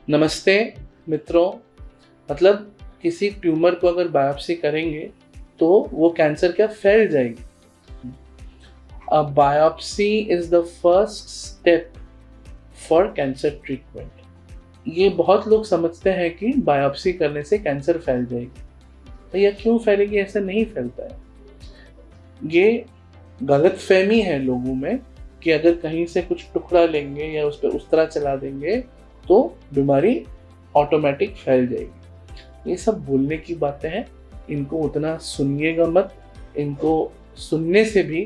नमस्ते मित्रों। मतलब किसी ट्यूमर को अगर बायोप्सी करेंगे तो वो कैंसर क्या फैल जाएगी। Biopsy is the first step for cancer treatment. ये बहुत लोग समझते हैं कि बायोप्सी करने से कैंसर फैल जाएगी। तो यह क्यों फैलेगी? ऐसा नहीं फैलता है। ये गलतफहमी है लोगों में कि अगर कहीं से कुछ टुकड़ा लेंगे या उस पर उस तरह चला देंगे तो बीमारी ऑटोमेटिक फैल जाएगी। ये सब बोलने की बातें हैं, इनको उतना सुनिएगा मत। इनको सुनने से भी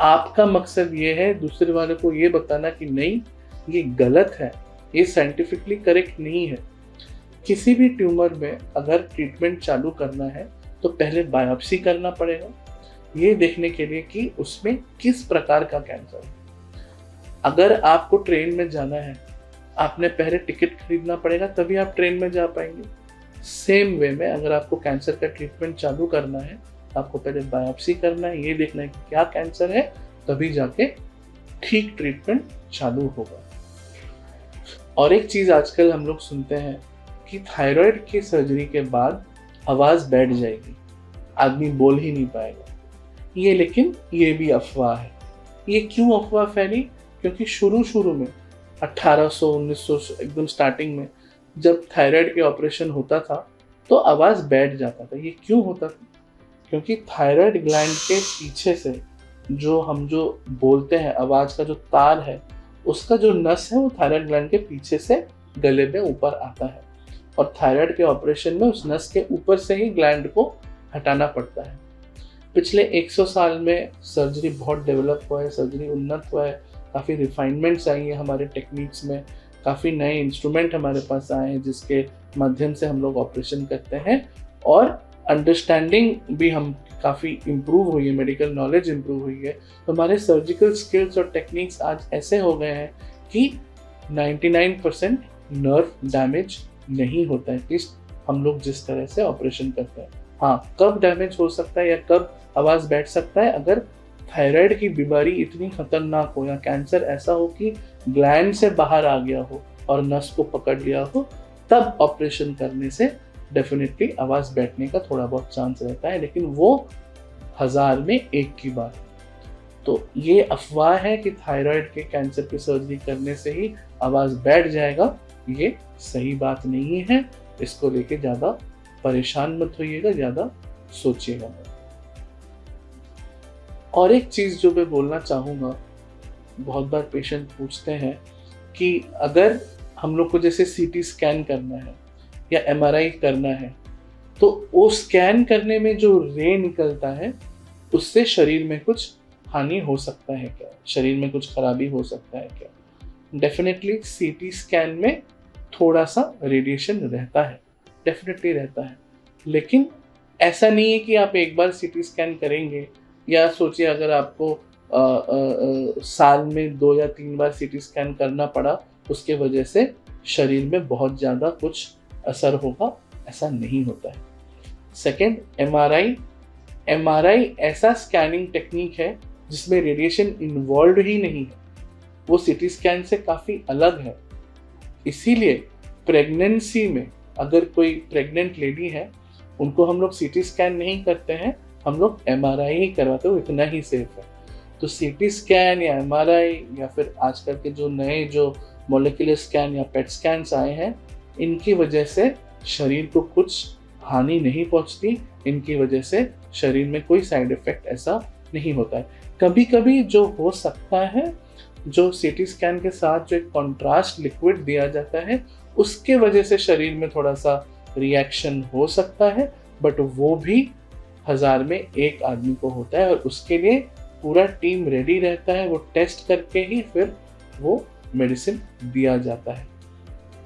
आपका मकसद ये है दूसरे वाले को ये बताना कि नहीं, ये गलत है, ये साइंटिफिकली करेक्ट नहीं है। किसी भी ट्यूमर में अगर ट्रीटमेंट चालू करना है तो पहले बायोप्सी करना पड़ेगा, ये देखने के लिए कि उसमें किस प्रकार का कैंसर है। अगर आपको ट्रेन में जाना है, आपने पहले टिकट खरीदना पड़ेगा, तभी आप ट्रेन में जा पाएंगे। सेम वे में अगर आपको कैंसर का ट्रीटमेंट चालू करना है, आपको पहले बायोप्सी करना है, ये देखना है कि क्या कैंसर है, तभी जाके ठीक ट्रीटमेंट चालू होगा। और एक चीज आजकल हम लोग सुनते हैं कि थायराइड की सर्जरी के बाद आवाज बैठ जाएगी, आदमी बोल ही नहीं पाएगा। लेकिन ये भी अफवाह है। ये क्यों अफवाह फैली? क्योंकि शुरू में 1800-1900 एकदम स्टार्टिंग में जब थायराइड के ऑपरेशन होता था तो आवाज बैठ जाता था। ये क्यों होता था? क्योंकि थायराइड ग्लैंड के पीछे से जो बोलते हैं, आवाज का जो तार है, उसका जो नस है वो थायराइड ग्लैंड के पीछे से गले में ऊपर आता है। और थायराइड के ऑपरेशन में उस नस के ऊपर से ही ग्लैंड को हटाना पड़ता है। पिछले 100 साल में सर्जरी बहुत डेवलप हुआ है, सर्जरी उन्नत हुआ है, काफ़ी रिफाइनमेंट्स आई हैं हमारे टेक्निक्स में, काफ़ी नए इंस्ट्रूमेंट हमारे पास आए हैं जिसके माध्यम से हम लोग ऑपरेशन करते हैं। और अंडरस्टैंडिंग भी हम काफ़ी इम्प्रूव हुई है, मेडिकल नॉलेज इम्प्रूव हुई है। तो हमारे सर्जिकल स्किल्स और टेक्निक्स आज ऐसे हो गए हैं कि 99% नर्व डैमेज नहीं होता है, एटलीस्ट हम लोग जिस तरह से ऑपरेशन करते हैं। हाँ, कब डैमेज हो सकता है या कब आवाज़ बैठ सकता है? अगर थायराइड की बीमारी इतनी खतरनाक हो या कैंसर ऐसा हो कि ग्लैंड से बाहर आ गया हो और नस को पकड़ लिया हो, तब ऑपरेशन करने से डेफिनेटली आवाज़ बैठने का थोड़ा बहुत चांस रहता है, लेकिन वो 1000 में 1 की बात है। तो ये अफवाह है कि थायराइड के कैंसर की सर्जरी करने से ही आवाज़ बैठ जाएगा, ये सही बात नहीं है। इसको लेके ज़्यादा परेशान मत होइएगा, ज़्यादा सोचिएगा मत। और एक चीज़ जो मैं बोलना चाहूँगा, बहुत बार पेशेंट पूछते हैं कि अगर हम लोग को जैसे सीटी स्कैन करना है या एमआरआई करना है, तो वो स्कैन करने में जो रे निकलता है उससे शरीर में कुछ हानि हो सकता है क्या, शरीर में कुछ खराबी हो सकता है क्या? डेफिनेटली सीटी स्कैन में थोड़ा सा रेडिएशन रहता है, डेफिनेटली रहता है, लेकिन ऐसा नहीं है कि आप एक बार सीटी स्कैन करेंगे, या सोचिए अगर आपको साल में 2 या 3 बार सीटी स्कैन करना पड़ा, उसके वजह से शरीर में बहुत ज़्यादा कुछ असर होगा, ऐसा नहीं होता है। सेकेंड, एमआरआई ऐसा स्कैनिंग टेक्निक है जिसमें रेडिएशन इन्वॉल्व ही नहीं है, वो सीटी स्कैन से काफ़ी अलग है। इसीलिए प्रेगनेंसी में अगर कोई प्रेग्नेंट लेडी है, उनको हम लोग सीटी स्कैन नहीं करते हैं, हम लोग एमआरआई ही करवाते हो, इतना ही सेफ है। तो सीटी स्कैन या एमआरआई या फिर आजकल के जो नए जो मॉलिक्यूलर स्कैन या पेट स्कैन्स आए हैं, इनकी वजह से शरीर को कुछ हानि नहीं पहुंचती, इनकी वजह से शरीर में कोई साइड इफेक्ट ऐसा नहीं होता है। कभी कभी जो हो सकता है, जो सीटी स्कैन के साथ जो एक कॉन्ट्रास्ट लिक्विड दिया जाता है, उसके वजह से शरीर में थोड़ा सा रिएक्शन हो सकता है, बट वो भी 1000 में 1 आदमी को होता है। और उसके लिए पूरा टीम रेडी रहता है, वो टेस्ट करके ही फिर वो मेडिसिन दिया जाता है।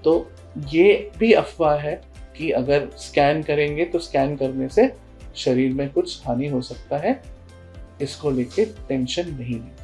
तो ये भी अफवाह है कि अगर स्कैन करेंगे तो स्कैन करने से शरीर में कुछ हानि हो सकता है, इसको लेके टेंशन नहीं लें।